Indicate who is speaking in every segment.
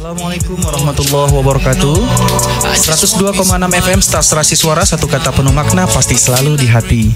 Speaker 1: Assalamualaikum warahmatullahi wabarakatuh. 102,6 FM Stasiun Suara, satu kata penuh makna pasti selalu di hati.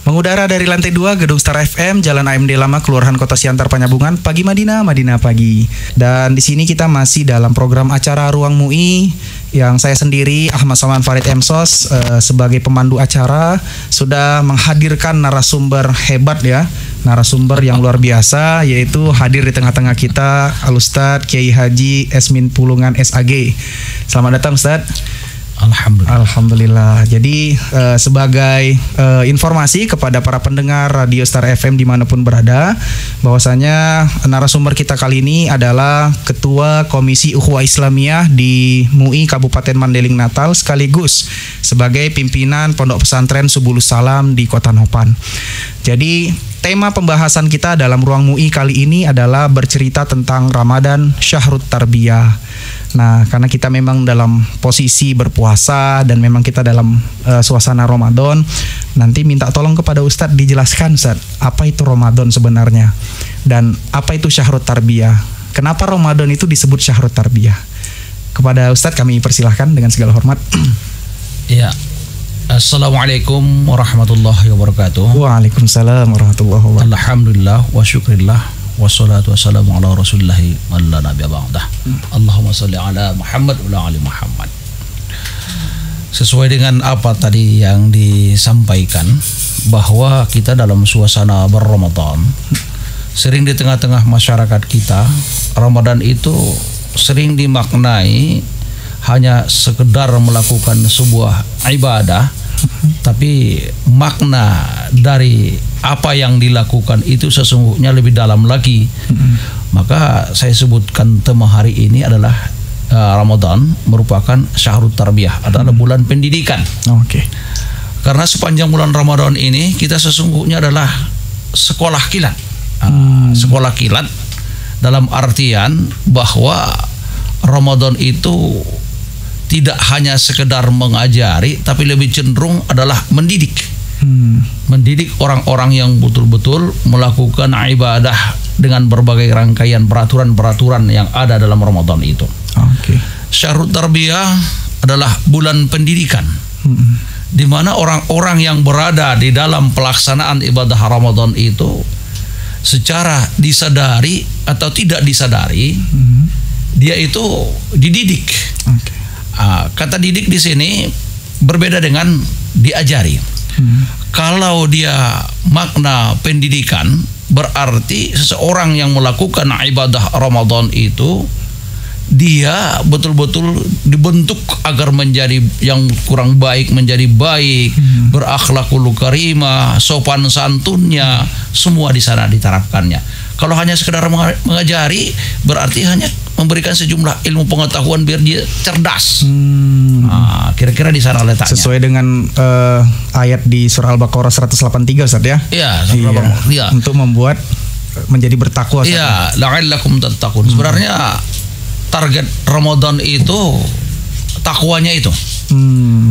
Speaker 1: Mengudara dari lantai 2 Gedung Star FM, Jalan AMD Lama, Kelurahan Kota Siantar, Penyambungan, Pagi Madinah, Madinah Pagi. Dan di sini kita masih dalam program acara Ruang MUI yang saya sendiri Ahmad Saman Farid Emsos sebagai pemandu acara sudah menghadirkan narasumber hebat ya, narasumber yang luar biasa, yaitu hadir di tengah-tengah kita Al-Ustadz Kiai Haji Esmin Pulungan SAG. Selamat datang Ustadz. Alhamdulillah. Jadi sebagai informasi kepada para pendengar Radio Star FM dimanapun berada, bahwasanya narasumber kita kali ini adalah Ketua Komisi Ukhuwah Islamiyah di MUI Kabupaten Mandailing Natal, sekaligus sebagai pimpinan Pondok Pesantren Subulus Salam di Kota Nopan. Jadi tema pembahasan kita dalam Ruang MUI kali ini adalah bercerita tentang Ramadan Syahrut Tarbiyah. Nah, karena kita memang dalam posisi berpuasa dan memang kita dalam suasana Ramadan, nanti minta tolong kepada Ustadz dijelaskan Ustadz, apa itu Ramadan sebenarnya dan apa itu Syahrut Tarbiyah. Kenapa Ramadan itu disebut Syahrut Tarbiyah? Kepada Ustadz kami persilahkan dengan segala hormat.
Speaker 2: Ya. Assalamualaikum warahmatullahi wabarakatuh.
Speaker 1: Waalaikumsalam warahmatullahi wabarakatuh.
Speaker 2: Alhamdulillah wa syukrillah wassalatu wassalamu ala rasulillahi wa ala nabiyya ba'dah. Allahumma salli ala Muhammad wa ala ali Muhammad. Sesuai dengan apa tadi yang disampaikan, bahwa kita dalam suasana berRamadan, sering di tengah-tengah masyarakat kita, Ramadan itu sering dimaknai hanya sekedar melakukan sebuah ibadah, tapi makna dari apa yang dilakukan itu sesungguhnya lebih dalam lagi. Maka saya sebutkan tema hari ini adalah Ramadan merupakan Syahrut Tarbiyah, adalah bulan pendidikan. Karena sepanjang bulan Ramadan ini kita sesungguhnya adalah sekolah kilat. Sekolah kilat dalam artian bahwa Ramadan itu tidak hanya sekedar mengajari, tapi lebih cenderung adalah mendidik. Mendidik orang-orang yang betul-betul melakukan ibadah dengan berbagai rangkaian peraturan-peraturan yang ada dalam Ramadan itu. Syahrut Tarbiyah adalah bulan pendidikan, di mana orang-orang yang berada di dalam pelaksanaan ibadah Ramadan itu secara disadari atau tidak disadari, dia itu dididik. Kata didik di sini berbeda dengan diajari. Kalau dia makna pendidikan, berarti seseorang yang melakukan ibadah Ramadan itu dia betul-betul dibentuk agar menjadi yang kurang baik menjadi baik, berakhlakul karimah, sopan santunnya, semua di sana diterapkannya. Kalau hanya sekedar mengajari, berarti hanya memberikan sejumlah ilmu pengetahuan biar dia cerdas. Kira-kira di sana letaknya. Sesuai dengan
Speaker 1: ayat di surah Al-Baqarah 183 Ustaz ya.
Speaker 2: Iya.
Speaker 1: Untuk membuat menjadi bertakwa.
Speaker 2: Iya, la'allakum tattaqun. Sebenarnya target Ramadan itu takwanya itu.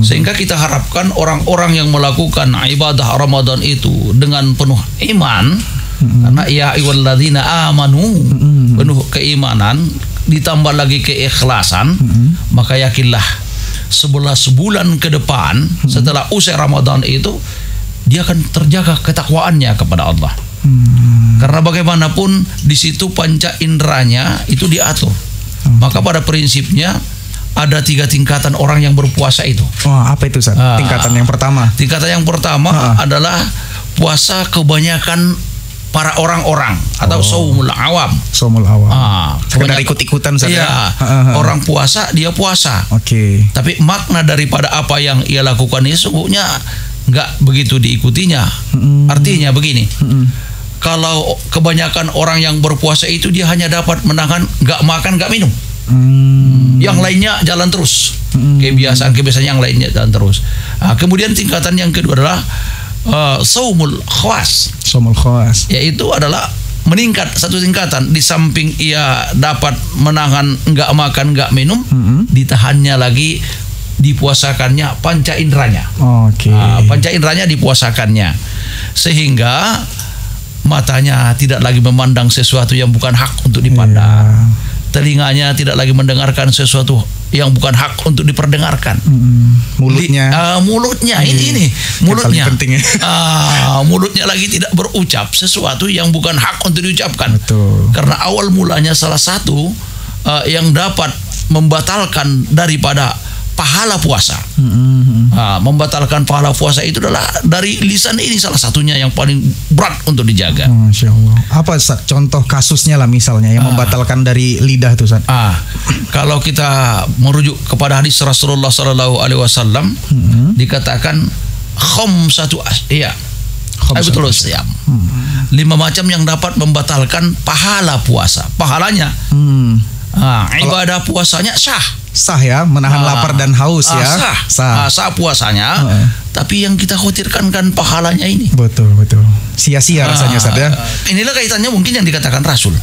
Speaker 2: Sehingga kita harapkan orang-orang yang melakukan ibadah Ramadan itu dengan penuh iman, karena ya ayyuhalladzina amanu, penuh keimanan ditambah lagi keikhlasan, maka yakinlah 11 bulan ke depan setelah usai Ramadan itu dia akan terjaga ketakwaannya kepada Allah. Karena bagaimanapun di situ panca inderanya itu diatur. Maka pada prinsipnya ada 3 tingkatan orang yang berpuasa itu.
Speaker 1: Apa itu Ustaz? Tingkatan yang pertama.
Speaker 2: Tingkatan yang pertama adalah puasa kebanyakan para orang-orang atau saumul awam.
Speaker 1: Saumul awam. Sekedar ikut-ikutan saja.
Speaker 2: Iya. Orang puasa dia puasa. Tapi makna daripada apa yang ia lakukan ini sesungguhnya nggak begitu diikutinya. Artinya begini. Kalau kebanyakan orang yang berpuasa itu dia hanya dapat menahan nggak makan nggak minum. Yang lainnya jalan terus. Kebiasaan yang lainnya jalan terus. Kemudian tingkatan yang kedua adalah saumul khawas.
Speaker 1: Saumul khawas
Speaker 2: yaitu adalah meningkat satu tingkatan. Di samping ia dapat menahan nggak makan nggak minum, ditahannya lagi dipuasakannya panca inderanya. Panca inderanya dipuasakannya sehingga matanya tidak lagi memandang sesuatu yang bukan hak untuk dipandang. telinganya tidak lagi mendengarkan sesuatu yang bukan hak untuk diperdengarkan. Mulutnya ini mulutnya.
Speaker 1: Penting, ya.
Speaker 2: Mulutnya lagi tidak berucap sesuatu yang bukan hak untuk diucapkan.
Speaker 1: Betul.
Speaker 2: Karena awal mulanya salah satu yang dapat membatalkan daripada pahala puasa. Membatalkan pahala puasa itu adalah dari lisan ini, salah satunya yang paling berat untuk dijaga.
Speaker 1: Masya Allah. Apa Ustaz, contoh kasusnya lah misalnya yang membatalkan dari lidah itu Ustaz?
Speaker 2: Kalau kita merujuk kepada hadis Rasulullah Sallallahu Alaihi Wasallam, dikatakan khamsatu asya. Betul siam. 5 macam yang dapat membatalkan pahala puasa. Pahalanya, ibadah puasanya sah ya, menahan lapar dan haus ya. Sah puasanya. Tapi yang kita khawatirkan kan pahalanya ini.
Speaker 1: Betul. Sia-sia rasanya Ustaz ya.
Speaker 2: Inilah kaitannya mungkin yang dikatakan Rasul.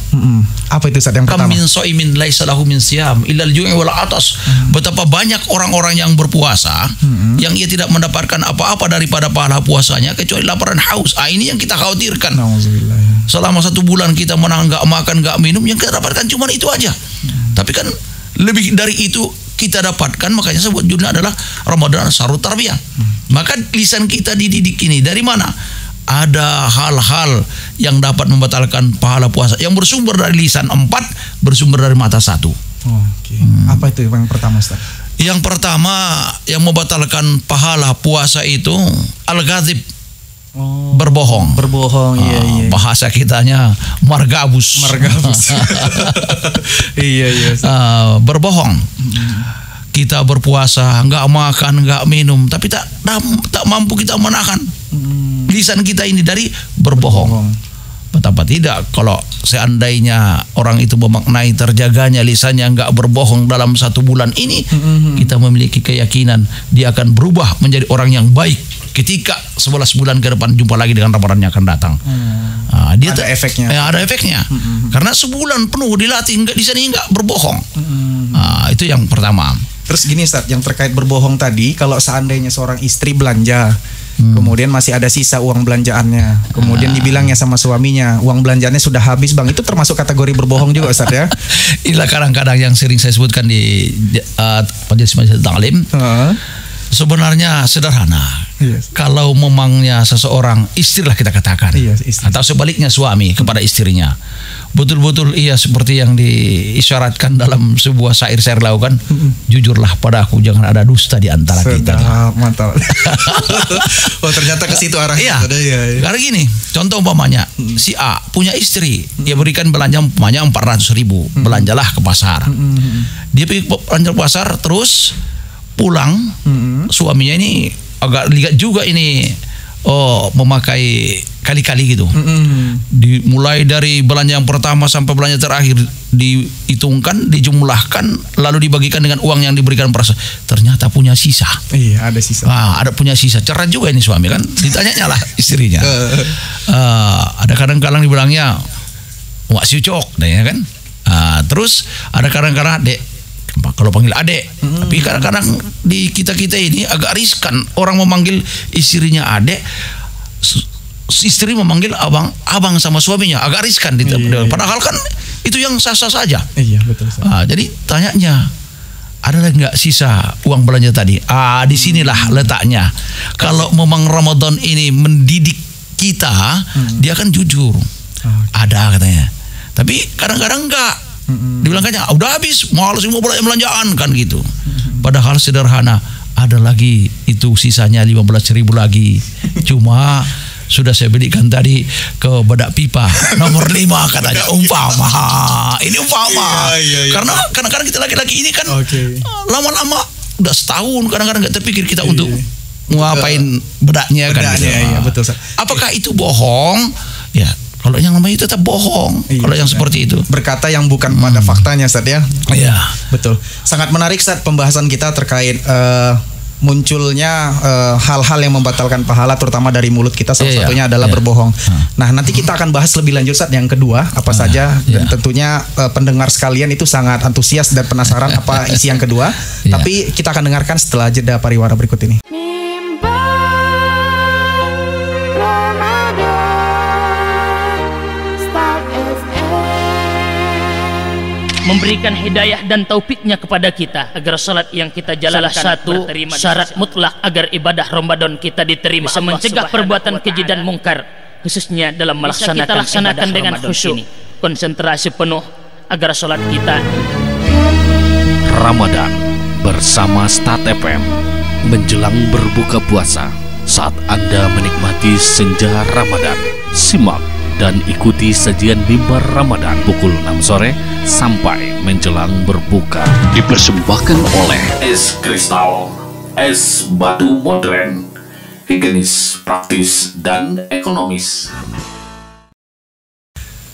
Speaker 1: Apa itu Ustaz yang pertama?
Speaker 2: Kam min shaimin laisa lahu min siyam illal ju'i wal atas. Betapa banyak orang-orang yang berpuasa yang ia tidak mendapatkan apa-apa daripada pahala puasanya kecuali lapar dan haus. Ini yang kita khawatirkan. Selama 1 bulan kita menahan, enggak makan, enggak minum, yang kita dapatkan cuma itu aja. Tapi kan lebih dari itu kita dapatkan, makanya sebut judulnya adalah Ramadan Syahrul Tarbiyah. Maka lisan kita dididik ini dari mana? Ada hal-hal yang dapat membatalkan pahala puasa yang bersumber dari lisan 4, bersumber dari mata 1.
Speaker 1: Apa itu yang pertama Ustaz?
Speaker 2: Yang pertama yang membatalkan pahala puasa itu al-ghadzib. Berbohong. Iya. Bahasa kitanya margabus. Iya. Berbohong. Kita berpuasa, enggak makan, enggak minum, tapi tak mampu kita menahan lisan kita ini dari berbohong. Betapa tidak kalau seandainya orang itu memaknai terjaganya lisannya enggak berbohong dalam 1 bulan ini, kita memiliki keyakinan dia akan berubah menjadi orang yang baik ketika 11 bulan ke depan jumpa lagi dengan Ramadan yang akan datang. Dia
Speaker 1: ada efeknya.
Speaker 2: Ada efeknya. Karena sebulan penuh dilatih di sini enggak berbohong. Itu yang pertama.
Speaker 1: Terus gini Ustaz, yang terkait berbohong tadi, kalau seandainya seorang istri belanja, kemudian masih ada sisa uang belanjaannya, kemudian dibilangnya sama suaminya, uang belanjaannya sudah habis Bang, itu termasuk kategori berbohong juga Ustaz ya?
Speaker 2: Inilah kadang-kadang yang sering saya sebutkan di majelis taklim. Sebenarnya sederhana. Kalau memangnya seseorang, istrilah kita katakan, atau sebaliknya suami kepada istrinya, betul-betul ia seperti yang diisyaratkan dalam sebuah syair lakukan, jujurlah padaku, jangan ada dusta di antara kita.
Speaker 1: Mantap. Ternyata ke situ arahnya.
Speaker 2: Iya. Karena gini, contoh umpamanya si A punya istri, dia berikan belanja umpamanya 400.000, belanjalah ke pasar. Dia pergi belanja ke pasar, terus pulang, suaminya ini agak lihat juga ini, memakai kali-kali gitu. Dimulai dari belanja yang pertama sampai belanja terakhir dihitungkan, dijumlahkan, lalu dibagikan dengan uang yang diberikan perasa. Ternyata punya sisa.
Speaker 1: Iya, ada sisa.
Speaker 2: Ada punya sisa. Cerah juga ini suami kan. Ditanyanya lah istrinya. Ada kadang-kadang dibilangnya wak siucok, ya kan. Terus ada kadang-kadang dek, kalau panggil adek, tapi kadang-kadang di kita ini agak riskan orang memanggil istrinya adek, istri memanggil abang sama suaminya, agak riskan. Padahal kan itu yang sah-sah saja. Iya, betul. Jadi tanyanya, ada nggak sisa uang belanja tadi? Di sinilah letaknya. Kalau memang Ramadan ini mendidik kita, dia akan jujur. Ada katanya. Tapi kadang-kadang enggak. Dibilangkannya udah habis, malas mau belanjaan kan gitu. Padahal sederhana, ada lagi itu sisanya 15.000 lagi. Cuma sudah saya belikan tadi ke bedak pipa nomor 5 katanya, umpama. Ini umpama. Iya. Karena kadang-kadang kita laki-laki ini kan lama-lama udah setahun kadang-kadang nggak terpikir kita untuk ngapain bedaknya kan.
Speaker 1: Iya, betul.
Speaker 2: Apakah itu bohong? Ya. Kalau yang namanya itu tetap bohong. Kalau yang seperti itu,
Speaker 1: berkata yang bukan pada faktanya, Ustaz ya.
Speaker 2: Iya,
Speaker 1: betul. Sangat menarik Ustaz pembahasan kita terkait munculnya hal-hal yang membatalkan pahala, terutama dari mulut kita. Salah satunya adalah berbohong. Nah, nanti kita akan bahas lebih lanjut Ustaz yang kedua apa saja, dan tentunya pendengar sekalian itu sangat antusias dan penasaran apa isi yang kedua. Tapi kita akan dengarkan setelah jeda pariwara berikut ini.
Speaker 3: memberikan hidayah dan taufiknya kepada kita agar salat yang kita jalankan salah satu syarat mutlak agar ibadah Ramadan kita diterima, bisa mencegah perbuatan keji dan mungkar, khususnya dalam melaksanakan kita laksanakan dengan khusyuk, konsentrasi penuh agar salat kita.
Speaker 4: Ramadan bersama Start FM menjelang berbuka puasa. Saat Anda menikmati senja Ramadan, simak dan ikuti sajian mimbar Ramadan pukul 6 sore sampai menjelang berbuka. Dipersembahkan oleh es kristal, es batu modern, higienis, praktis, dan ekonomis.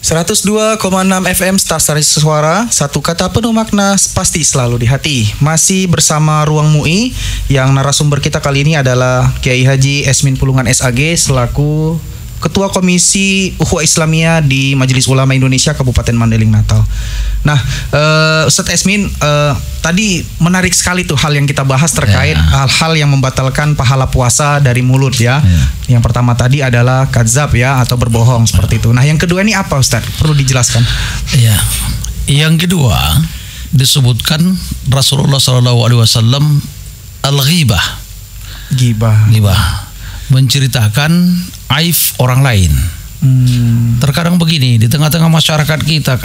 Speaker 1: 102,6 FM Stasiun Suara, satu kata penuh makna pasti selalu di hati. Masih bersama Ruang MUI, yang narasumber kita kali ini adalah Kiai Haji Esmin Pulungan SAG selaku Ketua Komisi Ukhuwah Islamiyah di Majelis Ulama Indonesia Kabupaten Mandailing Natal. Nah, Ustadz Esmin, tadi menarik sekali tuh hal yang kita bahas terkait hal-hal yang membatalkan pahala puasa dari mulut ya. Yang pertama tadi adalah kadzab ya, atau berbohong seperti itu. Nah, yang kedua ini apa Ustadz? Perlu dijelaskan.
Speaker 2: Iya. Yang kedua disebutkan Rasulullah SAW al-ghibah. Ghibah. Menceritakan aib orang lain. Terkadang begini, di tengah-tengah masyarakat kita,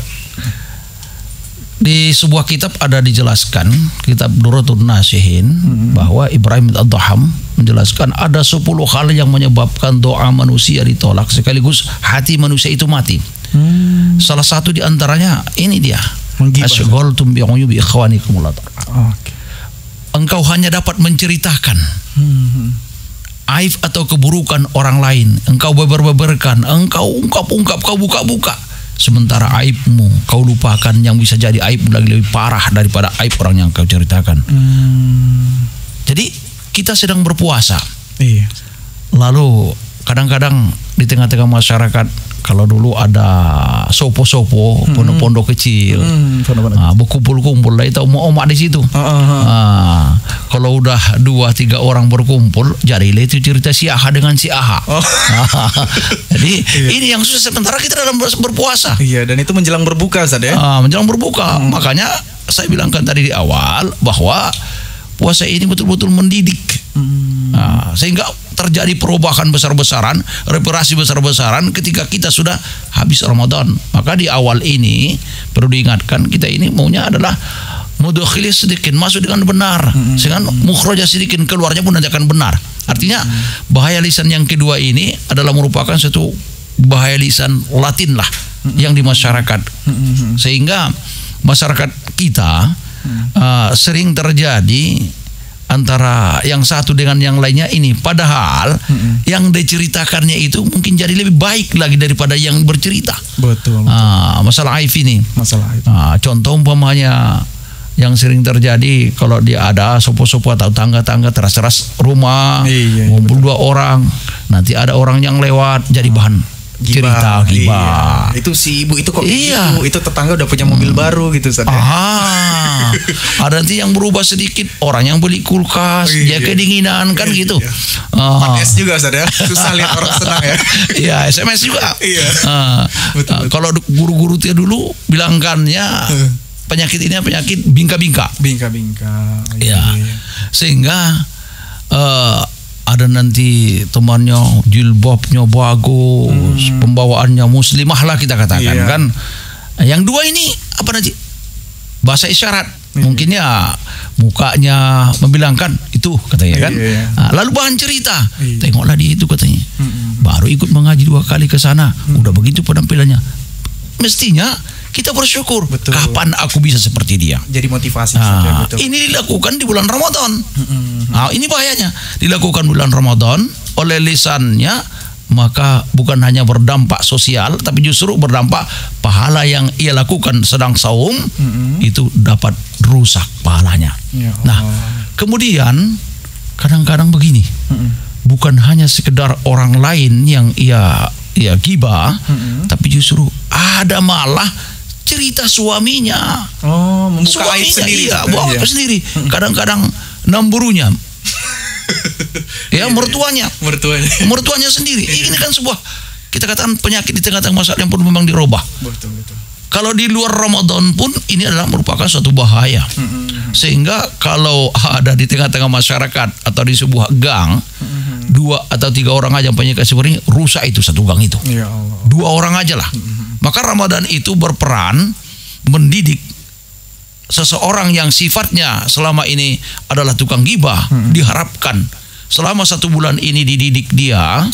Speaker 2: di sebuah kitab ada dijelaskan, kitab Durratun Nasihin, bahwa Ibrahim Ad-Dhaham menjelaskan ada 10 hal yang menyebabkan doa manusia ditolak sekaligus hati manusia itu mati. Salah satu di antaranya ini dia, asyghultum bi'uyubi ikhwanikum la tar'a. Engkau hanya dapat menceritakan aib atau keburukan orang lain, engkau beber-beberkan, engkau ungkap-ungkap, kau buka-buka, sementara aibmu kau lupakan yang bisa jadi aib lagi lebih parah daripada aib orang yang kau ceritakan. Jadi kita sedang berpuasa. Lalu kadang-kadang di tengah-tengah masyarakat, kalau dulu ada sopo-sopo, pondok-pondok kecil, berkumpul-kumpul lah itu omak-omak di situ. Kalau udah 2-3 orang berkumpul, jadilah itu cerita si Aha dengan si Aha. Jadi ini yang susah sementara kita dalam berpuasa. Iya, dan itu menjelang berbuka, Ustaz ya. Menjelang berbuka, makanya saya bilangkan tadi di awal bahwa puasa ini betul-betul mendidik. Sehingga terjadi perubahan besar-besaran, reparasi besar-besaran ketika kita sudah habis Ramadan. Maka di awal ini perlu diingatkan, kita ini maunya adalah mudkhili sedikit, masuk dengan benar, sehingga mukhrajah sedikit, keluarnya pun nanti akan benar. Artinya bahaya lisan yang kedua ini adalah merupakan satu bahaya lisan Latin lah yang di masyarakat, sehingga masyarakat kita sering terjadi antara yang satu dengan yang lainnya ini, padahal yang diceritakannya itu mungkin jadi lebih baik lagi daripada yang bercerita. Betul. Masalah aib ini. Contoh umpamanya yang sering terjadi, kalau dia ada sopo-sopo atau tangga-tangga teras-teras rumah, ngumpul 2 orang, nanti ada orang yang lewat jadi bahan cerita ghibah. Itu si ibu itu kok itu tetangga udah punya mobil baru gitu, Ustaz. Ada nanti yang berubah sedikit, orang yang beli kulkas, dia kedinginan kan gitu.
Speaker 1: SMS juga, Ustaz ya. Susah lihat orang senang ya.
Speaker 2: Iya, SMS juga. Kalau guru-guru dia dulu bilangkannya penyakit ini penyakit bingka-bingka. Sehingga ada nanti temannya jilbabnya bagus, pembawaannya muslimah lah kita katakan kan. Yang dua ini apa nanti? Bahasa isyarat. Mungkin ya mukanya membilangkan itu katanya kan. Lalu bahan cerita, tengoklah dia itu katanya. Baru ikut mengaji 2 kali ke sana, udah begitu penampilannya. Mestinya kita bersyukur. Kapan aku bisa seperti dia? Jadi motivasi. Ini dilakukan di bulan Ramadan. Ini bahayanya. Dilakukan bulan Ramadan oleh lisannya, maka bukan hanya berdampak sosial, tapi justru berdampak pahala yang ia lakukan sedang saum itu dapat rusak pahalanya. Nah, kemudian kadang-kadang begini, bukan hanya sekedar orang lain yang ia ghibah, tapi justru ada malah cerita suaminya. Membuka aib sendiri. Iya, sendiri. Kadang-kadang namburunya. Mertuanya sendiri. Ini kan sebuah, kita katakan penyakit di tengah-tengah masyarakat yang perlu memang dirubah. Betul. Kalau di luar Ramadan pun ini adalah merupakan suatu bahaya. Sehingga kalau ada di tengah-tengah masyarakat atau di sebuah gang, 2 atau 3 orang aja penyakit seperti ini, rusak itu satu gang itu.
Speaker 1: Ya Allah.
Speaker 2: 2 orang aja lah. Maka Ramadan itu berperan mendidik seseorang yang sifatnya selama ini adalah tukang gibah. Diharapkan selama 1 bulan ini dididik dia,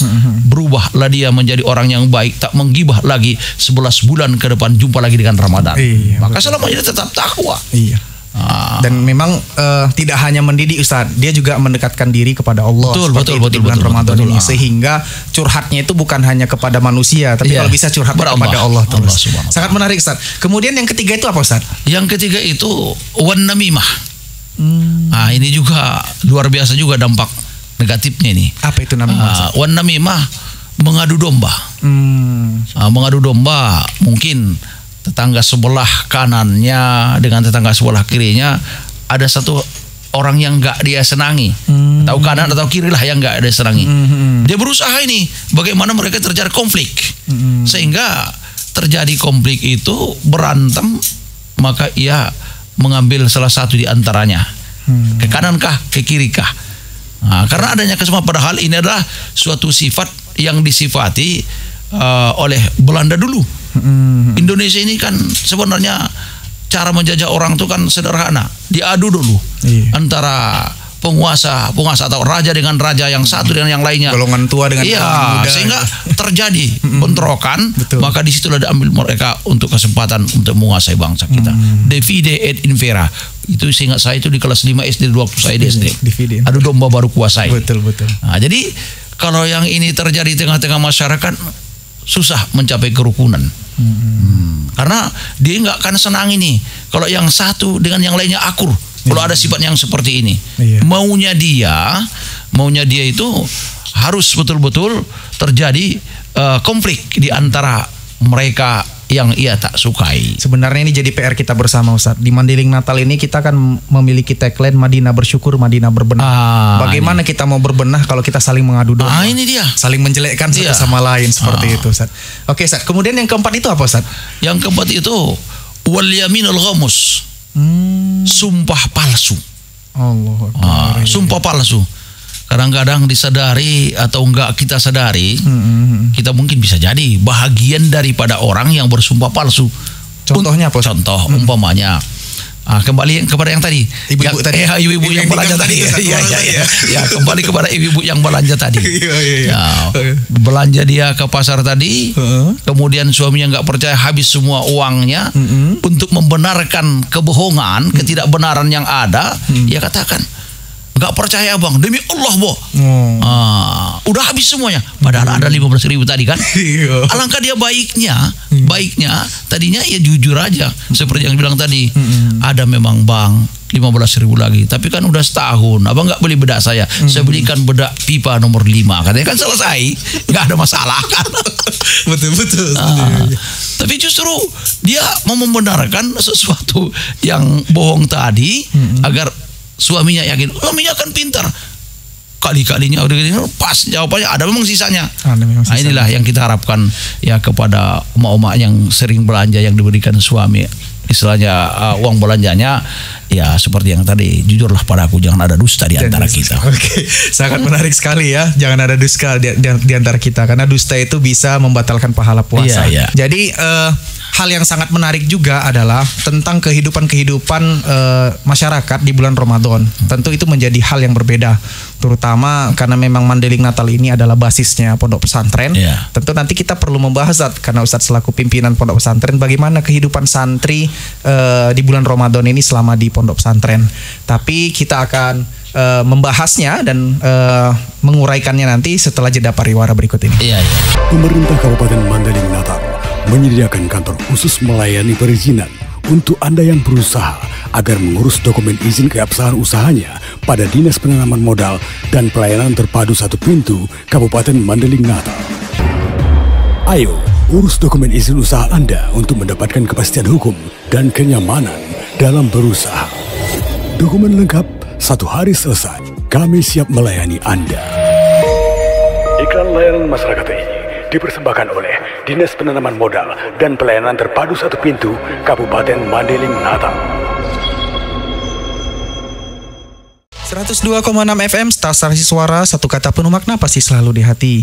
Speaker 2: berubahlah dia menjadi orang yang baik, tak menggibah lagi. 11 bulan ke depan jumpa lagi dengan Ramadan.
Speaker 1: Iya,
Speaker 2: maka selama ini tetap takwa.
Speaker 1: Iya. Dan memang tidak hanya mendidik Ustaz, dia juga mendekatkan diri kepada Allah.
Speaker 2: Betul,
Speaker 1: di bulan Ramadan ini, sehingga curhatnya itu bukan hanya kepada manusia, tapi kalau bisa curhat kepada Allah terus. Sangat menarik Ustaz. Kemudian yang ketiga itu apa Ustaz?
Speaker 2: Yang ketiga itu wan namimah. Nah, ini juga luar biasa juga dampak negatifnya ini.
Speaker 1: Apa itu namimah?
Speaker 2: Wan namimah, mengadu domba. Mengadu domba, mungkin tetangga sebelah kanannya dengan tetangga sebelah kirinya ada satu orang yang enggak dia senangi, atau kanan atau kiri lah yang enggak dia senangi. Dia berusaha ini bagaimana mereka terjadi konflik, sehingga terjadi konflik itu berantem, maka ia mengambil salah satu di antaranya, ke kanankah ke kirikah. Nah, karena adanya kesemuanya, padahal ini adalah suatu sifat yang disifati oleh Belanda dulu. Indonesia ini kan sebenarnya cara menjajah orang itu kan sederhana, diadu dulu antara penguasa atau raja dengan raja yang satu dengan yang lainnya,
Speaker 1: golongan tua dengan golongan muda,
Speaker 2: sehingga terjadi bentrokan. maka disitulah diambil mereka untuk kesempatan untuk menguasai bangsa kita. Divide et impera, itu seingat saya itu di kelas 5 SD waktu saya di SD. Adu domba baru kuasai.
Speaker 1: Betul.
Speaker 2: Nah, jadi kalau yang ini terjadi di tengah-tengah masyarakat, susah mencapai kerukunan. Karena dia nggak akan senang ini kalau yang satu dengan yang lainnya akur. Kalau ada sifat yang seperti ini, maunya dia itu harus betul-betul terjadi konflik di antara mereka yang ia tak sukai.
Speaker 1: Sebenarnya ini jadi PR kita bersama Ustaz. Di Mandiling Natal ini kita kan memiliki tagline Madinah bersyukur, Madinah berbenah. Bagaimana kita mau berbenah kalau kita saling mengadu domba?
Speaker 2: Ini dia.
Speaker 1: Saling menjelekkan satu sama lain seperti itu Ustaz. Oke Ustaz. Kemudian yang keempat itu apa Ustaz?
Speaker 2: Yang keempat itu wal yaminul ghamus. Sumpah palsu. Sumpah palsu. Kadang-kadang disadari atau enggak kita sadari, kita mungkin bisa jadi bahagian daripada orang yang bersumpah palsu.
Speaker 1: Contohnya apa?
Speaker 2: Contoh umpamanya, kembali kepada yang tadi, ibu-ibu tadi, ibu-ibu yang belanja tadi, kembali kepada ibu-ibu yang belanja tadi. Belanja dia ke pasar tadi, kemudian suaminya nggak percaya, habis semua uangnya untuk membenarkan kebohongan, ketidakbenaran yang ada. Dia katakan, nggak percaya bang, demi Allah boh, udah habis semuanya, padahal ada 15.000 tadi kan. Alangkah dia baiknya tadinya ya jujur aja, seperti yang bilang tadi, ada memang bang 15.000 lagi, tapi kan udah setahun abang nggak beli bedak saya belikan bedak pipa nomor 5, katanya kan selesai, nggak ada masalah kan.
Speaker 1: betul.
Speaker 2: Tapi justru dia mau membenarkan sesuatu yang bohong tadi agar suaminya yakin, suaminya kan pintar. Kali-kalinya udah gini, pas jawabannya ada memang sisanya. Nah, inilah yang kita harapkan ya kepada emak-emak yang sering belanja yang diberikan suami, istilahnya uang belanjanya ya seperti yang tadi, jujurlah padaku, jangan ada dusta di antara kita.
Speaker 1: Oke, sangat menarik sekali ya, jangan ada dusta di antara kita, karena dusta itu bisa membatalkan pahala puasa. Jadi hal yang sangat menarik juga adalah tentang kehidupan masyarakat di bulan Ramadan. Tentu itu menjadi hal yang berbeda, terutama karena memang Mandiling Natal ini adalah basisnya pondok pesantren. Tentu nanti kita perlu membahas, karena Ustadz selaku pimpinan pondok pesantren, bagaimana kehidupan santri di bulan Ramadan ini selama di pondok pesantren. Tapi kita akan membahasnya dan menguraikannya nanti setelah jeda pariwara berikut ini.
Speaker 5: Pemerintah Kabupaten Mandiling Natal menyediakan kantor khusus melayani perizinan untuk Anda yang berusaha agar mengurus dokumen izin keabsahan usahanya pada Dinas Penanaman Modal dan Pelayanan Terpadu Satu Pintu Kabupaten Mandiling Natal. Ayo, urus dokumen izin usaha Anda untuk mendapatkan kepastian hukum dan kenyamanan dalam berusaha. Dokumen lengkap, 1 hari selesai. Kami siap melayani Anda. Iklan layanan masyarakat ini dipersembahkan oleh Dinas Penanaman Modal dan Pelayanan Terpadu Satu Pintu Kabupaten Mandailing Natal.
Speaker 1: 102,6 FM Stasiun Suara, satu kata penuh makna pasti selalu di hati.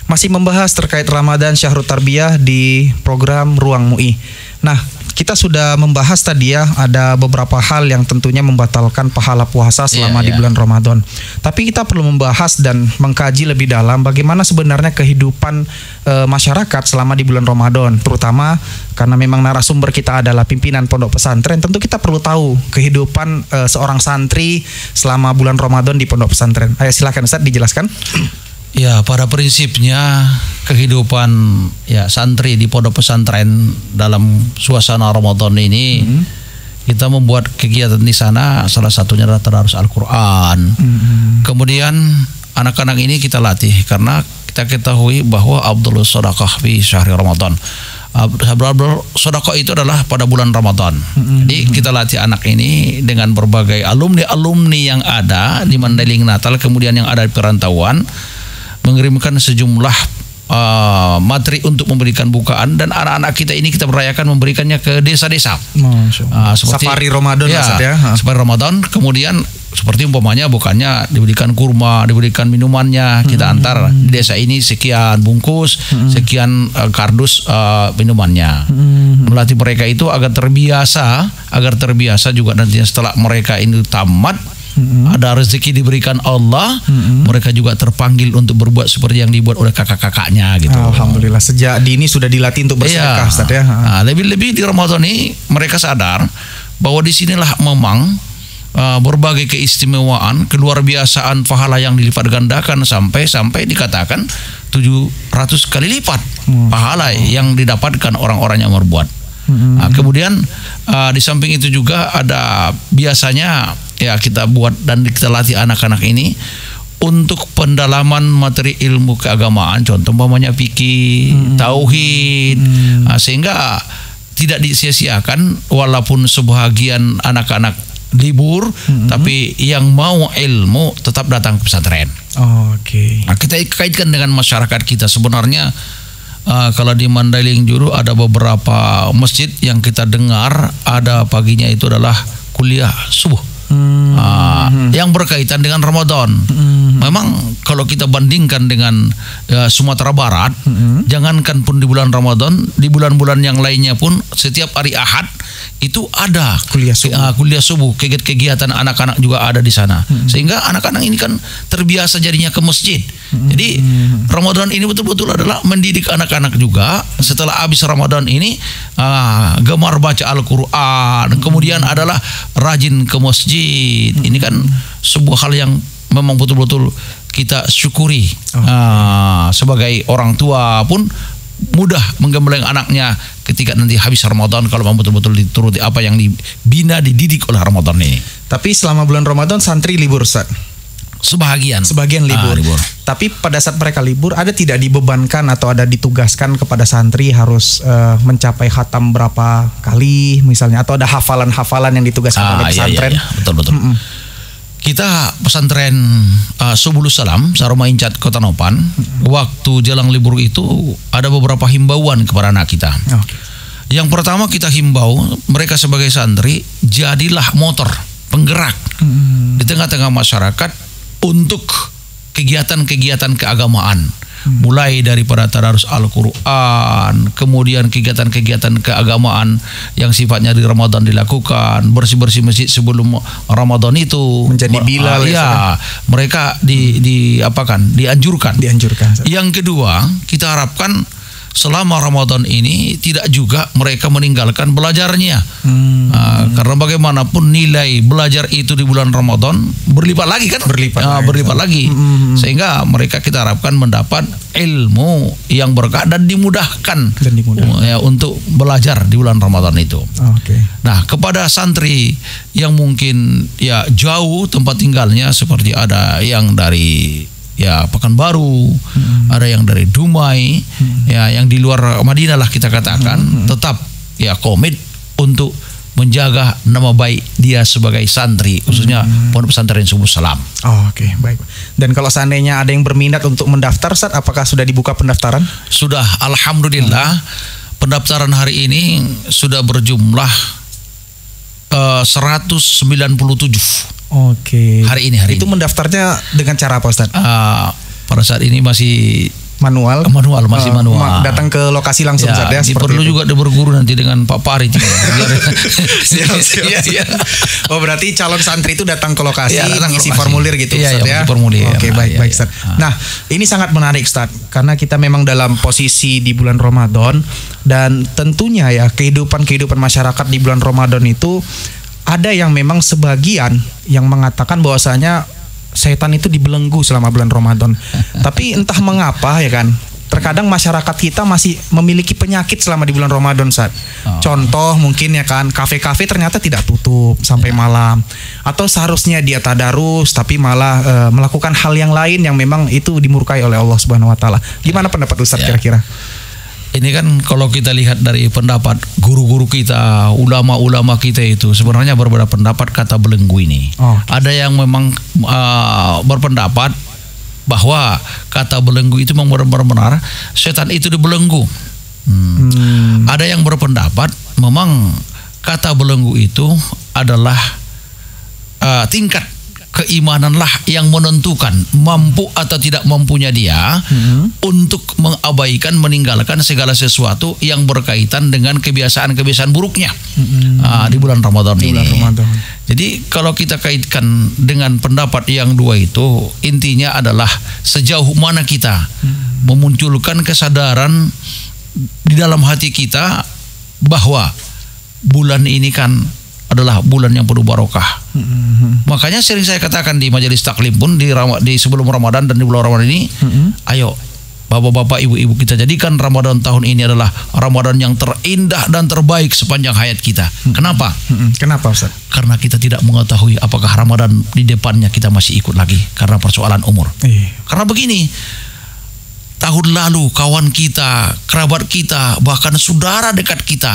Speaker 1: Masih membahas terkait Ramadan Syahrul Tarbiyah di program Ruang MUI. Nah, kita sudah membahas tadi ya, ada beberapa hal yang tentunya membatalkan pahala puasa selama di bulan Ramadan. Tapi kita perlu membahas dan mengkaji lebih dalam bagaimana sebenarnya kehidupan masyarakat selama di bulan Ramadan, terutama karena memang narasumber kita adalah pimpinan pondok pesantren. Tentu kita perlu tahu kehidupan seorang santri selama bulan Ramadan di pondok pesantren. Ayo silakan Ustaz dijelaskan.
Speaker 2: Ya, pada prinsipnya kehidupan ya santri di pondok pesantren dalam suasana Ramadan ini, kita membuat kegiatan di sana, salah satunya adalah tadarus Al-Quran. Kemudian anak-anak ini kita latih karena kita ketahui bahwa Abdullah Sadaqah fi syahri Ramadan. Sedekah itu adalah pada bulan Ramadan. Jadi kita latih anak ini dengan berbagai alumni yang ada di Mandailing Natal, kemudian yang ada di perantauan, mengirimkan sejumlah materi untuk memberikan bukaan, dan anak-anak kita ini kita merayakan memberikannya ke desa-desa. Seperti
Speaker 1: Safari Ramadan
Speaker 2: ya, Safari Ramadan. Kemudian seperti umpamanya bukannya diberikan kurma, diberikan minumannya, kita antar di desa ini sekian bungkus, sekian kardus minumannya. Melatih mereka itu agar terbiasa juga nantinya setelah mereka ini tamat, ada rezeki diberikan Allah, mereka juga terpanggil untuk berbuat seperti yang dibuat oleh kakak-kakaknya gitu.
Speaker 1: Alhamdulillah, sejak dini sudah dilatih untuk bersedekah, Ustaz ya.
Speaker 2: Nah, lebih-lebih di Ramadan ini mereka sadar bahwa disinilah memang berbagai keistimewaan, keluar biasaan pahala yang dilipat gandakan sampai dikatakan 700 kali lipat pahala yang didapatkan orang-orang yang berbuat. Nah, kemudian di samping itu juga ada biasanya ya kita buat dan kita latih anak-anak ini untuk pendalaman materi ilmu keagamaan, contoh umpamanya fikih, tauhid, sehingga tidak disia-siakan walaupun sebahagian anak-anak libur, tapi yang mau ilmu tetap datang ke pesantren. Nah, kita kaitkan dengan masyarakat kita sebenarnya. Kalau di Mandailing Juru ada beberapa masjid yang kita dengar ada paginya itu adalah kuliah subuh yang berkaitan dengan Ramadan. Memang kalau kita bandingkan dengan Sumatera Barat, jangankan pun di bulan Ramadan, di bulan-bulan yang lainnya pun setiap hari Ahad itu ada kuliah subuh, kegiatan anak-anak juga ada di sana. Sehingga anak-anak ini kan terbiasa jadinya ke masjid. Jadi Ramadan ini betul-betul adalah mendidik anak-anak juga. Setelah habis Ramadan ini gemar baca Al-Quran, kemudian adalah rajin ke masjid. Ini kan sebuah hal yang memang betul-betul kita syukuri. Sebagai orang tua pun mudah menggembleng anaknya ketika nanti habis Ramadan, kalau memang betul-betul dituruti apa yang dibina, dididik oleh Ramadan ini.
Speaker 1: Tapi selama bulan Ramadan santri libur, Ustaz?
Speaker 2: Sebagian
Speaker 1: libur. Tapi pada saat mereka libur, ada tidak dibebankan atau ada ditugaskan kepada santri harus mencapai khatam berapa kali misalnya, atau ada hafalan-hafalan yang ditugaskan oleh pesantren?
Speaker 2: Iya. Betul. Kita pesantren Subulus Salam Saroma Incat Kota Nopan, waktu jelang libur itu ada beberapa himbauan kepada anak kita. Yang pertama kita himbau mereka sebagai santri, jadilah motor penggerak di tengah-tengah masyarakat untuk kegiatan-kegiatan keagamaan, mulai daripada tadarus Al-Quran, kemudian kegiatan-kegiatan keagamaan yang sifatnya di Ramadan dilakukan, bersih-bersih masjid sebelum Ramadan itu
Speaker 1: menjadi bilal
Speaker 2: mereka dianjurkan. Yang kedua, kita harapkan selama Ramadan ini tidak juga mereka meninggalkan belajarnya, karena bagaimanapun nilai belajar itu di bulan Ramadan berlipat lagi kan, berlipat lagi. Sehingga mereka kita harapkan mendapat ilmu yang berkah dan dimudahkan ya, untuk belajar di bulan Ramadan itu. Nah, kepada santri yang mungkin ya jauh tempat tinggalnya, seperti ada yang dari Pekanbaru, ada yang dari Dumai, ya yang di luar Madinah lah kita katakan, tetap ya komit untuk menjaga nama baik dia sebagai santri, khususnya Pondok Pesantren Subul Salam.
Speaker 1: Oh, oke, baik. Dan kalau seandainya ada yang berminat untuk mendaftar, Ustaz, apakah sudah dibuka pendaftaran?
Speaker 2: Sudah, alhamdulillah. Pendaftaran hari ini sudah berjumlah 197.
Speaker 1: Oke.
Speaker 2: Hari ini.
Speaker 1: Itu mendaftarnya dengan cara apa, Ustaz?
Speaker 2: Pada saat ini masih
Speaker 1: manual,
Speaker 2: masih manual.
Speaker 1: Datang ke lokasi langsung, Ustaz, ya.
Speaker 2: Perlu juga berguru nanti dengan Pak Pari.
Speaker 1: Siap. Oh, berarti calon santri itu datang ke lokasi, ngisi
Speaker 2: lokasi.
Speaker 1: formulir gitu, Ustaz, ya.
Speaker 2: Formulir.
Speaker 1: Oke, baik, Ustaz. Nah, ini sangat menarik, Ustaz, karena kita memang dalam posisi di bulan Ramadan, dan tentunya ya kehidupan masyarakat di bulan Ramadan itu ada yang memang sebagian yang mengatakan bahwasanya setan itu dibelenggu selama bulan Ramadan. Tapi entah mengapa ya kan, terkadang masyarakat kita masih memiliki penyakit selama di bulan Ramadan, Ustaz. Contoh mungkin ya kan, kafe-kafe ternyata tidak tutup sampai malam, atau seharusnya dia tadarus tapi malah melakukan hal yang lain yang memang itu dimurkai oleh Allah Subhanahu wa taala. Gimana pendapat Ustaz kira-kira?
Speaker 2: Ini kan kalau kita lihat dari pendapat guru-guru kita, ulama-ulama kita itu sebenarnya berbeda pendapat kata belenggu ini. Ada yang memang berpendapat bahwa kata belenggu itu memang benar-benar setan itu dibelenggu. Ada yang berpendapat memang kata belenggu itu adalah tingkat keimananlah yang menentukan mampu atau tidak mampunya dia untuk mengabaikan, meninggalkan segala sesuatu yang berkaitan dengan kebiasaan-kebiasaan buruknya di bulan Ramadan ini. Jadi kalau kita kaitkan dengan pendapat yang dua itu, intinya adalah sejauh mana kita memunculkan kesadaran di dalam hati kita bahwa bulan ini kan adalah bulan yang penuh barokah. Makanya sering saya katakan di majelis taklim pun di sebelum Ramadan dan di bulan Ramadan ini, ayo bapak-bapak, ibu-ibu, kita jadikan Ramadan tahun ini adalah Ramadan yang terindah dan terbaik sepanjang hayat kita. Kenapa?
Speaker 1: Kenapa, Ustaz?
Speaker 2: Karena kita tidak mengetahui apakah Ramadan di depannya kita masih ikut lagi karena persoalan umur. Karena begini, tahun lalu kawan kita, kerabat kita, bahkan saudara dekat kita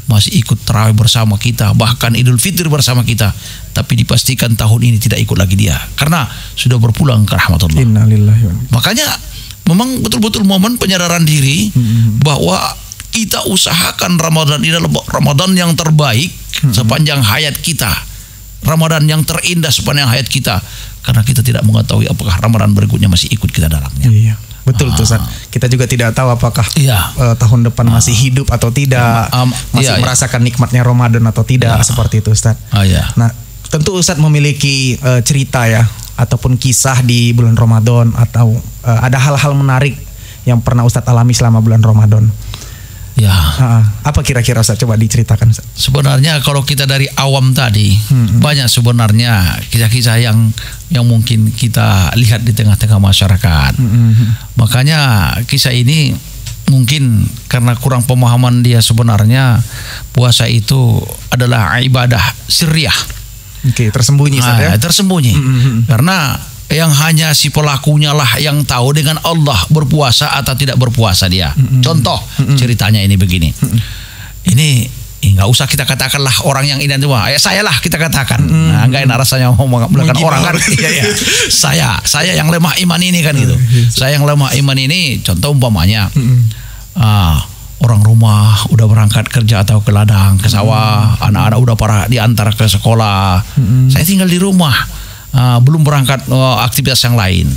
Speaker 2: masih ikut tarawih bersama kita, bahkan Idul Fitri bersama kita. Tapi dipastikan tahun ini tidak ikut lagi dia karena sudah berpulang ke rahmatullah.
Speaker 1: Innalillahi.
Speaker 2: Makanya memang betul-betul momen penyadaran diri bahwa kita usahakan Ramadan ini adalah Ramadan yang terbaik sepanjang hayat kita, Ramadan yang terindah sepanjang hayat kita, karena kita tidak mengetahui apakah Ramadan berikutnya masih ikut kita dalamnya.
Speaker 1: Iya. Betul tuh, Ustaz. Kita juga tidak tahu apakah tahun depan masih hidup atau tidak, masih merasakan nikmatnya Ramadan atau tidak, seperti itu, Ustaz. Nah, tentu Ustaz memiliki cerita ya, ataupun kisah di bulan Ramadan, atau ada hal-hal menarik yang pernah Ustaz alami selama bulan Ramadan. Apa kira-kira, Ustaz? Coba diceritakan, Ustaz.
Speaker 2: Sebenarnya kalau kita dari awam tadi, banyak sebenarnya kisah-kisah yang mungkin kita lihat di tengah-tengah masyarakat. Makanya kisah ini mungkin karena kurang pemahaman dia, sebenarnya puasa itu adalah ibadah sirriyah.
Speaker 1: Tersembunyi, Ustaz, ya?
Speaker 2: Tersembunyi. Karena yang hanya si pelakunya lah yang tahu dengan Allah berpuasa atau tidak berpuasa dia. Contoh ceritanya ini begini. Ini nggak usah kita katakanlah orang yang ini tua. Saya lah kita katakan. Nah, nggak enak rasanya menggunakan orang kan. Saya yang lemah iman ini kan gitu. Saya yang lemah iman ini. Contoh umpamanya, orang rumah udah berangkat kerja atau ke ladang, ke sawah, anak-anak udah para diantar ke sekolah. Saya tinggal di rumah. Belum berangkat aktivitas yang lain.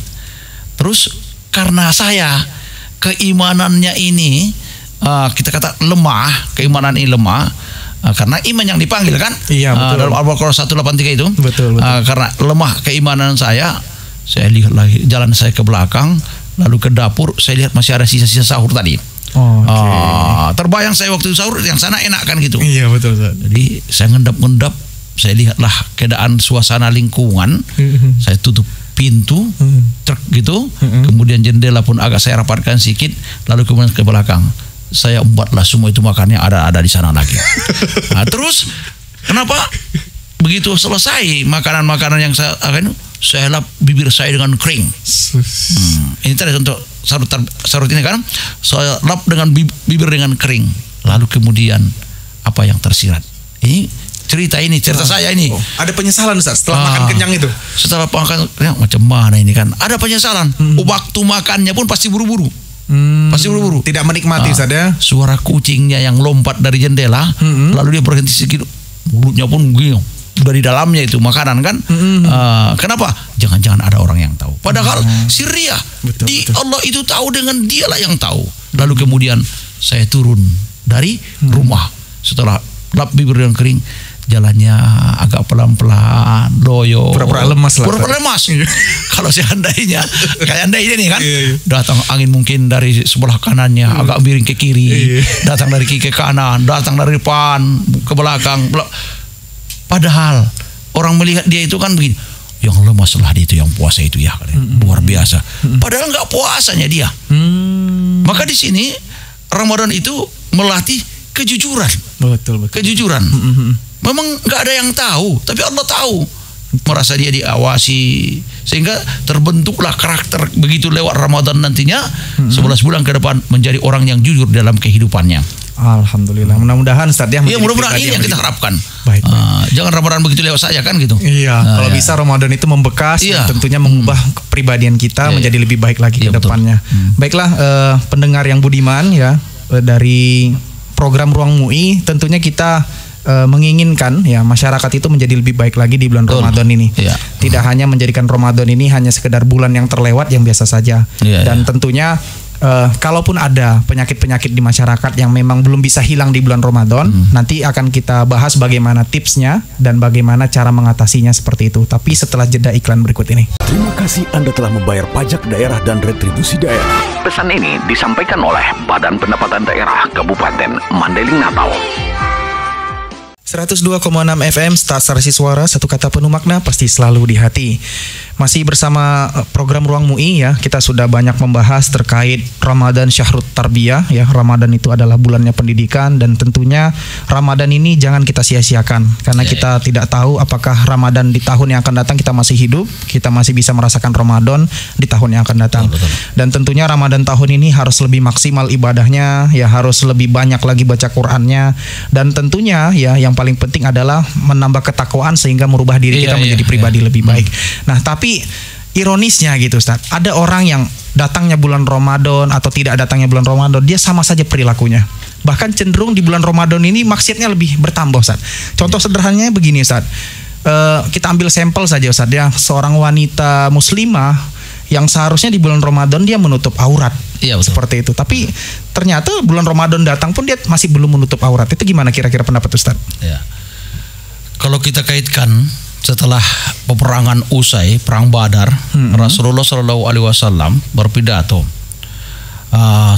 Speaker 2: Terus karena saya keimanannya ini kita kata lemah, keimanan ini lemah, karena iman yang dipanggil kan? Iya, betul. Dalam Al-Baqarah 183 itu. Betul. Karena lemah keimanan saya lihat lagi jalan saya ke belakang, lalu ke dapur, saya lihat masih ada sisa-sisa sahur tadi. Terbayang saya waktu sahur yang sana enak kan gitu. Iya, betul. Jadi saya ngendap-ngendap, saya lihatlah keadaan suasana lingkungan. Saya tutup pintu truk gitu, kemudian jendela pun agak saya rapatkan sedikit, lalu kemudian ke belakang saya umbatlah semua itu makannya ada di sana lagi. Nah, terus kenapa begitu selesai makanan-makanan yang saya lap bibir saya dengan kering. Ini tadi untuk sarut ini kan, saya lap dengan bibir dengan kering, lalu kemudian apa yang tersirat? Ini cerita saya ini.
Speaker 1: Ada penyesalan Ustaz setelah makan kenyang itu.
Speaker 2: Setelah makan kenyang macam mana ini kan? Ada penyesalan. Waktu makannya pun pasti buru-buru. Pasti buru-buru.
Speaker 1: Tidak menikmati Ustaz ya.
Speaker 2: Suara kucingnya yang lompat dari jendela, lalu dia berhenti sedikit, mulutnya pun gini. Udah di dalamnya itu makanan kan. Kenapa? Jangan-jangan ada orang yang tahu. Padahal Syria betul. Allah itu tahu, dengan dialah yang tahu. Lalu kemudian saya turun dari rumah setelah lap bibir yang kering, jalannya agak pelan-pelan, loyo,
Speaker 1: pura-pura lemas lah.
Speaker 2: Pura-pura lemas. Kalau seandainya kayak anda ini kan, datang angin mungkin dari sebelah kanannya, agak miring ke kiri, datang dari kiri ke kanan, datang dari depan ke belakang. Padahal orang melihat dia itu kan begini, yang lemas lah dia itu, yang puasa itu ya, luar biasa. Padahal nggak puasanya dia. Maka di sini Ramadan itu melatih kejujuran. Betul. Kejujuran. Memang nggak ada yang tahu, tapi Allah tahu. Merasa dia diawasi, sehingga terbentuklah karakter begitu lewat Ramadan nantinya 11 bulan ke depan menjadi orang yang jujur dalam kehidupannya.
Speaker 1: Alhamdulillah, mudah-mudahan Ustaz ya.
Speaker 2: Iya, mudah-mudahan ini yang kita harapkan.
Speaker 1: Baik.
Speaker 2: Jangan Ramadan begitu lewat saja kan gitu.
Speaker 1: Iya, kalau bisa Ramadan itu membekas dan tentunya mengubah kepribadian kita menjadi lebih baik lagi ke depannya. Baiklah, pendengar yang budiman ya, dari program Ruang MUI tentunya kita menginginkan ya masyarakat itu menjadi lebih baik lagi di bulan Ramadan ini. Tidak hanya menjadikan Ramadan ini hanya sekedar bulan yang terlewat yang biasa saja. Dan tentunya kalaupun ada penyakit-penyakit di masyarakat yang memang belum bisa hilang di bulan Ramadan, nanti akan kita bahas bagaimana tipsnya dan bagaimana cara mengatasinya seperti itu. Tapi setelah jeda iklan berikut ini.
Speaker 5: Terima kasih Anda telah membayar pajak daerah dan retribusi daerah.
Speaker 6: Pesan ini disampaikan oleh Badan Pendapatan Daerah Kabupaten Mandailing Natal.
Speaker 1: 102,6 FM Stasiun Suara, satu kata penuh makna pasti selalu di hati. Masih bersama program Ruang MUI ya, kita sudah banyak membahas terkait Ramadan Syahrut Tarbiyah ya. Ramadan itu adalah bulannya pendidikan, dan tentunya Ramadan ini jangan kita sia-siakan karena kita tidak tahu apakah Ramadan di tahun yang akan datang kita masih hidup, kita masih bisa merasakan Ramadan di tahun yang akan datang. Dan tentunya Ramadan tahun ini harus lebih maksimal ibadahnya ya, harus lebih banyak lagi baca Qur'annya, dan tentunya ya yang paling penting adalah menambah ketakwaan sehingga merubah diri kita menjadi pribadi lebih baik. Nah, tapi ironisnya gitu Ustaz, ada orang yang datangnya bulan Ramadan atau tidak datangnya bulan Ramadan, dia sama saja perilakunya. Bahkan cenderung di bulan Ramadan ini maksiatnya lebih bertambah Ustaz. Contoh sederhananya begini Ustaz, kita ambil sampel saja Ustaz ya, seorang wanita muslimah yang seharusnya di bulan Ramadan dia menutup aurat. Seperti itu. Tapi ternyata bulan Ramadan datang pun dia masih belum menutup aurat. Itu gimana kira-kira pendapat Ustaz? Ya.
Speaker 2: Kalau kita kaitkan setelah peperangan usai, perang Badar, Rasulullah SAW berpidato,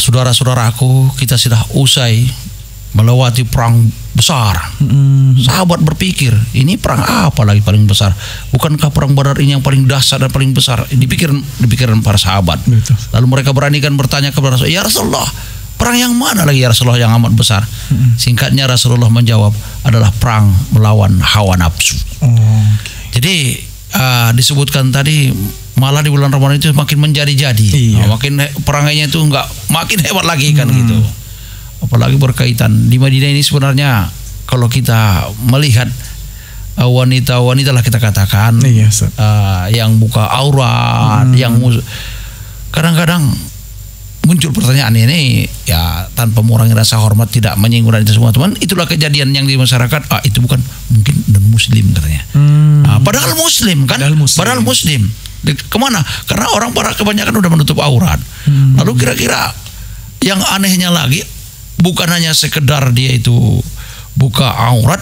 Speaker 2: saudara-saudaraku, kita sudah usai melewati perang besar. Sahabat berpikir, ini perang apa lagi paling besar? Bukankah perang Badar ini yang paling dahsyat dan paling besar? Dipikiran para sahabat. Betul. Lalu mereka beranikan bertanya kepada Rasulullah, ya Rasulullah, perang yang mana lagi ya Rasulullah yang amat besar? Singkatnya Rasulullah menjawab, adalah perang melawan hawa nafsu. Jadi disebutkan tadi, malah di bulan Ramadan itu makin menjadi-jadi. Makin perangnya itu makin hebat lagi kan gitu. Apalagi berkaitan di Madinah ini sebenarnya kalau kita melihat wanita-wanita lah kita katakan yang buka aurat, yang kadang-kadang muncul pertanyaan ini ya tanpa mengurangi rasa hormat, tidak menyinggung dan itu semua teman, itulah kejadian yang di masyarakat, itu bukan mungkin non muslim katanya. Padahal muslim kan, padahal muslim. Kemana? Karena orang para kebanyakan udah menutup aurat. Lalu kira-kira yang anehnya lagi, bukan hanya sekedar dia itu buka aurat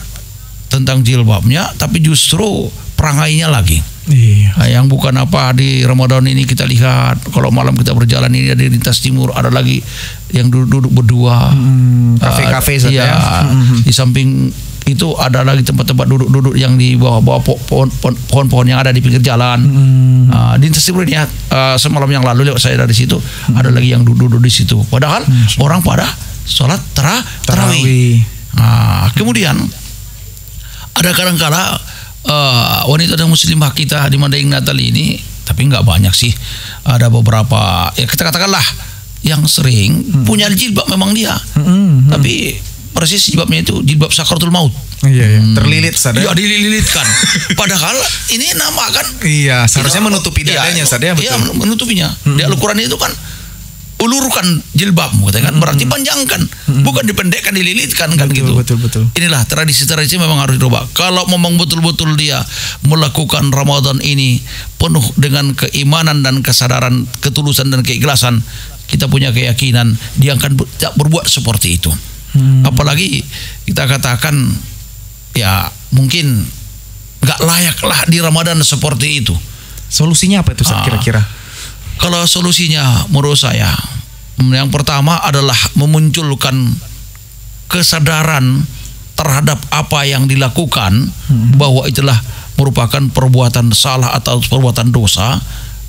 Speaker 2: tentang jilbabnya, tapi justru perangainya lagi. Yang bukan apa di Ramadan ini kita lihat, kalau malam kita berjalan ini di lintas timur ada lagi yang duduk berdua,
Speaker 1: kafe-kafe
Speaker 2: di samping itu ada lagi tempat-tempat duduk-duduk yang di bawah pohon-pohon yang ada di pinggir jalan. Di lintas timur ini semalam yang lalu lewat saya dari situ, ada lagi yang duduk di situ. Padahal orang pada sholat tarawih. Kemudian ada kadang-kala wanita dan muslimah kita di Mandailing Natal ini, tapi nggak banyak sih. Ada beberapa ya kita katakanlah yang sering punya jilbab memang dia, tapi persis jilbabnya itu jilbab sakaratul maut.
Speaker 1: Iya, terlilit Ustaz.
Speaker 2: Ya, dililitkan. Padahal ini nama kan.
Speaker 1: Iya, seharusnya menutupi dadanya Ustaz ya, betul.
Speaker 2: Iya, menutupinya. Di Al-Qur'an itu kan ulurkan jilbabmu, kan berarti panjangkan, bukan dipendekkan, dililitkan kan gitu.
Speaker 1: Betul.
Speaker 2: Inilah tradisi-tradisi memang harus dirubah. Kalau memang betul-betul dia melakukan Ramadan ini penuh dengan keimanan dan kesadaran, ketulusan dan keikhlasan, kita punya keyakinan dia akan berbuat seperti itu. Apalagi kita katakan ya mungkin nggak layaklah di Ramadan seperti itu.
Speaker 1: Solusinya apa itu Ustaz kira-kira?
Speaker 2: Kalau solusinya menurut saya yang pertama adalah memunculkan kesadaran terhadap apa yang dilakukan, bahwa itulah merupakan perbuatan salah atau perbuatan dosa,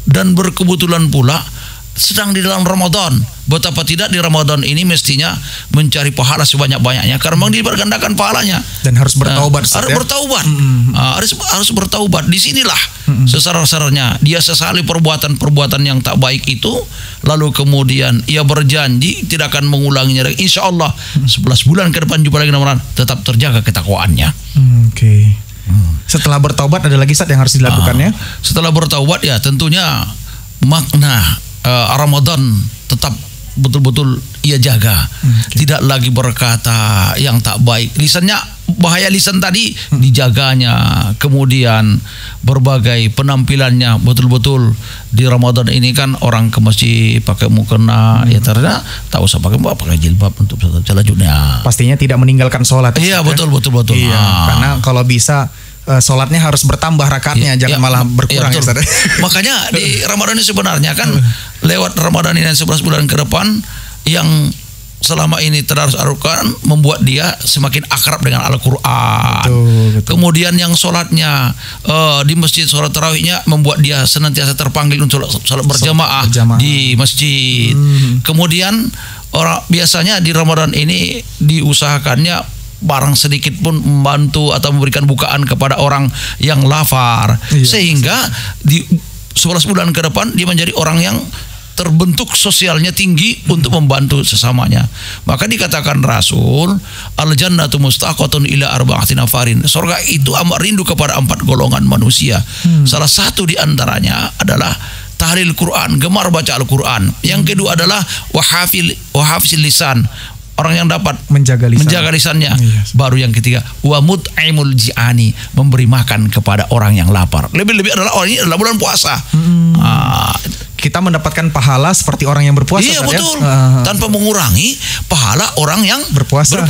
Speaker 2: dan berkebetulan pula sedang di dalam Ramadan. Betapa tidak di Ramadan ini mestinya mencari pahala sebanyak-banyaknya, karena memang dipergandakan pahalanya.
Speaker 1: Dan harus bertaubat.
Speaker 2: Harus bertaubat. Harus bertaubat. Disinilah sesar-sarnya dia sesali perbuatan-perbuatan yang tak baik itu, lalu kemudian ia berjanji tidak akan mengulanginya. Insya Allah 11 bulan ke depan jumpa lagi Ramadan, tetap terjaga ketakwaannya.
Speaker 1: Oke. Setelah bertaubat ada lagi Ustaz yang harus dilakukannya?
Speaker 2: Setelah bertaubat ya tentunya makna Ramadan tetap betul-betul ia jaga. Tidak lagi berkata yang tak baik. Lisannya, bahaya lisan tadi dijaganya. Kemudian berbagai penampilannya betul-betul di Ramadan ini kan orang ke masjid pakai mukena, ya ternyata tak usah pakai jilbab untuk selanjutnya.
Speaker 1: Pastinya tidak meninggalkan sholat.
Speaker 2: Iya, betul.
Speaker 1: Iya, karena kalau bisa sholatnya harus bertambah rakaatnya, jangan malah berkurang ya Ustaz.
Speaker 2: Makanya di Ramadan ini sebenarnya kan lewat Ramadan ini 11 bulan ke depan yang selama ini terus-terusan membuat dia semakin akrab dengan Al-Qur'an.
Speaker 1: Betul.
Speaker 2: Kemudian yang sholatnya di masjid, sholat tarawihnya membuat dia senantiasa terpanggil untuk sholat berjamaah di masjid. Kemudian orang biasanya di Ramadan ini diusahakannya barang sedikit pun membantu atau memberikan bukaan kepada orang yang lapar, sehingga di 11 bulan ke depan dia menjadi orang yang terbentuk sosialnya tinggi untuk membantu sesamanya. Maka dikatakan Rasul, al-jannatu mustaqatun ila arba'ati nafarin. Surga itu amat rindu kepada 4 golongan manusia. Salah satu di antaranya adalah tahlil Quran, gemar baca Al-Quran. Yang kedua adalah wahafil lisan, orang yang dapat menjaga lisannya. Baru yang ketiga, wa mut'imul ji'ani, memberi makan kepada orang yang lapar. Lebih-lebih adalah orang ini adalah bulan puasa.
Speaker 1: Kita mendapatkan pahala seperti orang yang berpuasa.
Speaker 2: Iya, betul. Tanpa mengurangi pahala orang yang berpuasa.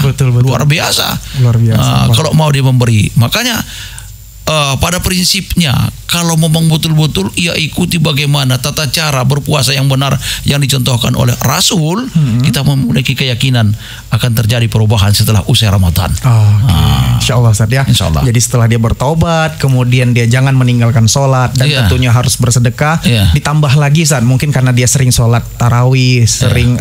Speaker 1: Betul.
Speaker 2: Luar biasa. Kalau mau dia memberi. Makanya pada prinsipnya kalau memang betul-betul ia ikuti bagaimana tata cara berpuasa yang benar yang dicontohkan oleh Rasul, kita memiliki keyakinan akan terjadi perubahan setelah usai Ramadan.
Speaker 1: Insya Allah Ustaz ya.
Speaker 2: Insya Allah.
Speaker 1: Jadi setelah dia bertaubat, kemudian dia jangan meninggalkan sholat dan tentunya harus bersedekah. Ditambah lagi Ustaz, mungkin karena dia sering sholat tarawih, sering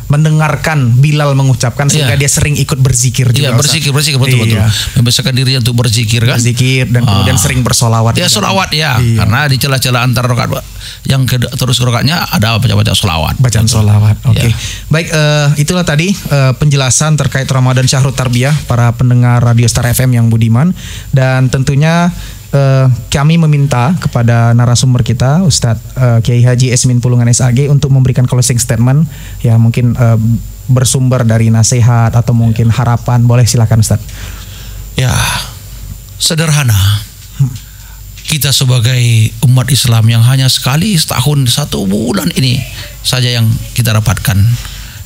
Speaker 1: mendengarkan Bilal mengucapkan, sehingga dia sering ikut berzikir juga.
Speaker 2: Berzikir betul. Membiasakan dirinya untuk berzikir kan.
Speaker 1: Berzikir dan kemudian sering bersolawat.
Speaker 2: Ya solawat karena di celah-celah antara rakaat yang terus rakaatnya ada baca solawat.
Speaker 1: Bacaan solawat. Oke. Baik, itulah tadi penjelasan terkait Ramadan Syahrut Tarbiyah para pendengar Radio Star FM yang budiman, dan tentunya kami meminta kepada narasumber kita Ustadz Kiai Haji Esmin Pulungan SAG untuk memberikan closing statement ya, mungkin bersumber dari nasihat atau mungkin harapan. Boleh, silakan Ustadz.
Speaker 2: Ya, sederhana. Kita sebagai umat Islam yang hanya sekali setahun 1 bulan ini saja yang kita dapatkan.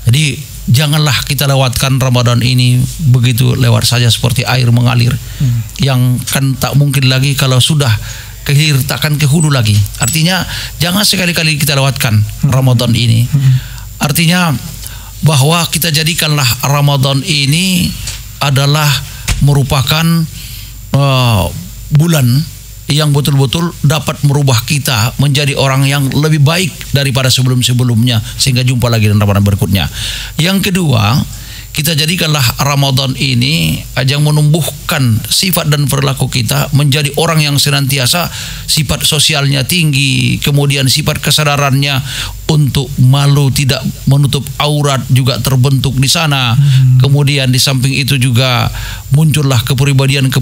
Speaker 2: Jadi janganlah kita lewatkan Ramadan ini begitu lewat saja seperti air mengalir, yang kan tak mungkin lagi kalau sudah ke hilir takkan ke hulu lagi. Artinya jangan sekali-kali kita lewatkan Ramadan ini. Artinya bahwa kita jadikanlah Ramadan ini adalah merupakan bulan yang betul-betul dapat merubah kita menjadi orang yang lebih baik daripada sebelum-sebelumnya, sehingga jumpa lagi dalam Ramadan berikutnya. Yang kedua, kita jadikanlah Ramadan ini ajang menumbuhkan sifat dan perilaku kita menjadi orang yang senantiasa sifat sosialnya tinggi, kemudian sifat kesadarannya untuk malu tidak menutup aurat juga terbentuk di sana. Kemudian di samping itu juga muncullah kepribadian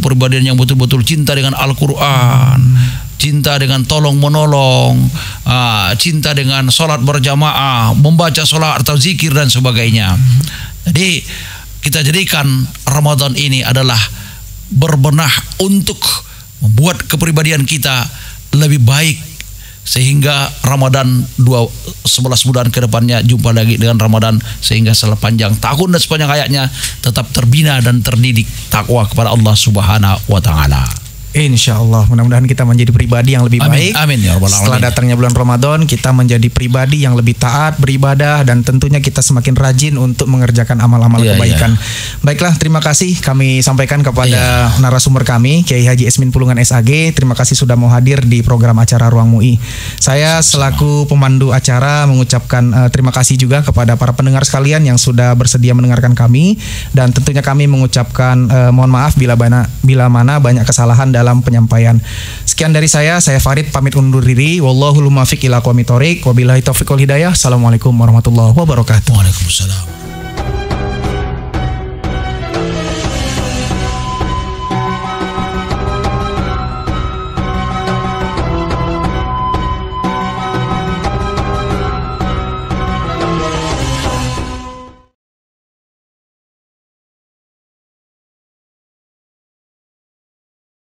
Speaker 2: yang betul-betul cinta dengan Al-Quran, cinta dengan tolong menolong, cinta dengan sholat berjamaah, membaca sholat atau zikir dan sebagainya. Jadi kita jadikan Ramadan ini adalah berbenah untuk membuat kepribadian kita lebih baik, sehingga Ramadan 11 bulan ke depannya jumpa lagi dengan Ramadan, sehingga sepanjang tahun dan sepanjang hayatnya tetap terbina dan terdidik takwa kepada Allah Subhanahu wa taala.
Speaker 1: Insya Allah, mudah-mudahan kita menjadi pribadi yang lebih baik.
Speaker 2: Amin ya rabbal alamin.
Speaker 1: Setelah datangnya bulan Ramadan, kita menjadi pribadi yang lebih taat beribadah, dan tentunya kita semakin rajin untuk mengerjakan amal-amal kebaikan. Baiklah, terima kasih kami sampaikan kepada narasumber kami, Kiai Haji Esmin Pulungan SAG. Terima kasih sudah mau hadir di program acara Ruang MUI. Saya selaku pemandu acara mengucapkan terima kasih juga kepada para pendengar sekalian yang sudah bersedia mendengarkan kami, dan tentunya kami mengucapkan mohon maaf bila mana banyak kesalahan dalam penyampaian. Sekian dari saya Farid pamit undur diri. Wallahul muwaffiq ila aqwamit thoriq. Wabillahi taufiq wal hidayah. Assalamualaikum warahmatullahi wabarakatuh.
Speaker 2: Waalaikumsalam.